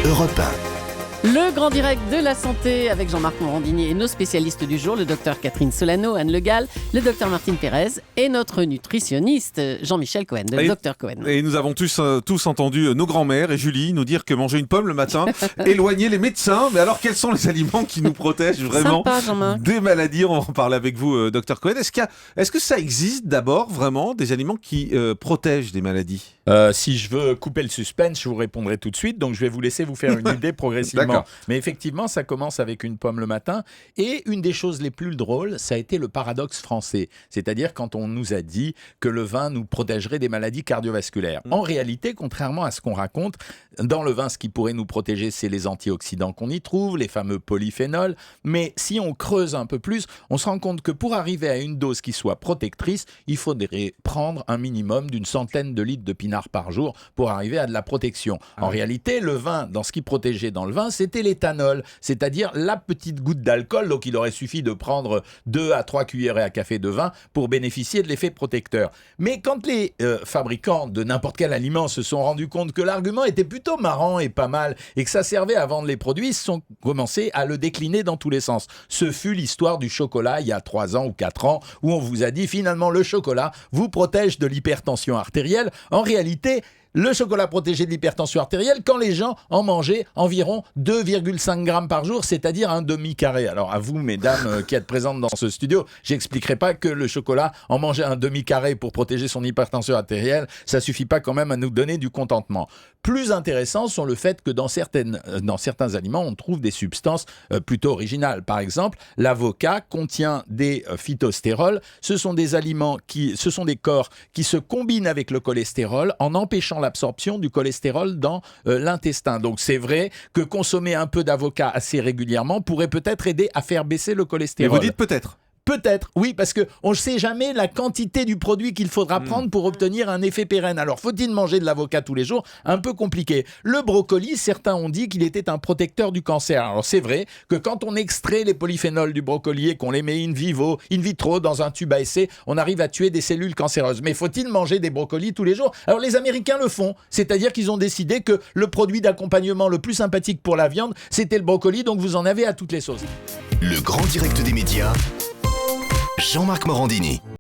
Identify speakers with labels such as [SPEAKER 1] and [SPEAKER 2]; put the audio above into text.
[SPEAKER 1] Europe 1.
[SPEAKER 2] Le grand direct de la santé avec Jean-Marc Morandini et nos spécialistes du jour, le docteur Catherine Solano, Anne Le Gall, le docteur Martine Pérez et notre nutritionniste Jean-Michel Cohen, le docteur Cohen.
[SPEAKER 3] Et nous avons tous entendu nos grands-mères et Julie nous dire que manger une pomme le matin éloignait les médecins. Mais alors quels sont les aliments qui nous protègent vraiment des maladies? On va en parler avec vous, docteur Cohen. Est-ce que ça existe d'abord vraiment des aliments qui protègent des maladies?
[SPEAKER 4] Si je veux couper le suspense, je vous répondrai tout de suite. Donc je vais vous laisser vous faire une idée progressivement. Mais effectivement, ça commence avec une pomme le matin. Et une des choses les plus drôles, ça a été le paradoxe français. C'est-à-dire quand on nous a dit que le vin nous protégerait des maladies cardiovasculaires. En réalité, contrairement à ce qu'on raconte, dans le vin, ce qui pourrait nous protéger, c'est les antioxydants qu'on y trouve, les fameux polyphénols. Mais si on creuse un peu plus, on se rend compte que pour arriver à une dose qui soit protectrice, il faudrait prendre un minimum d'une centaine de litres de pinard par jour pour arriver à de la protection. En réalité, le vin, dans ce qui protégeait dans le vin, c'était l'éthanol, c'est-à-dire la petite goutte d'alcool. Donc il aurait suffi de prendre 2 à 3 cuillerées à café de vin pour bénéficier de l'effet protecteur. Mais quand les fabricants de n'importe quel aliment se sont rendus compte que l'argument était plutôt marrant et pas mal et que ça servait à vendre les produits, ils sont commencé à le décliner dans tous les sens. Ce fut l'histoire du chocolat il y a 3 ans ou 4 ans où on vous a dit finalement le chocolat vous protège de l'hypertension artérielle. En réalité, le chocolat protégé de l'hypertension artérielle quand les gens en mangeaient environ 2,5 grammes par jour, c'est-à-dire un demi-carré. Alors à vous, mesdames qui êtes présentes dans ce studio, j'expliquerai pas que le chocolat, en manger un demi-carré pour protéger son hypertension artérielle, ça suffit pas quand même à nous donner du contentement. Plus intéressant sont le fait que dans certains aliments, on trouve des substances plutôt originales. Par exemple, l'avocat contient des phytostérols. Ce sont des corps qui se combinent avec le cholestérol en empêchant l'absorption du cholestérol dans l'intestin. Donc c'est vrai que consommer un peu d'avocat assez régulièrement pourrait peut-être aider à faire baisser le cholestérol.
[SPEAKER 3] Mais vous dites peut-être.
[SPEAKER 4] Peut-être, oui, parce qu'on ne sait jamais la quantité du produit qu'il faudra prendre pour obtenir un effet pérenne. Alors, faut-il manger de l'avocat tous les jours? Un peu compliqué. Le brocoli, certains ont dit qu'il était un protecteur du cancer. Alors, c'est vrai que quand on extrait les polyphénols du brocoli et qu'on les met in vitro, dans un tube à essai, on arrive à tuer des cellules cancéreuses. Mais faut-il manger des brocolis tous les jours? Alors, les Américains le font. C'est-à-dire qu'ils ont décidé que le produit d'accompagnement le plus sympathique pour la viande, c'était le brocoli. Donc, vous en avez à toutes les sauces.
[SPEAKER 1] Le grand direct des médias, Jean-Marc Morandini.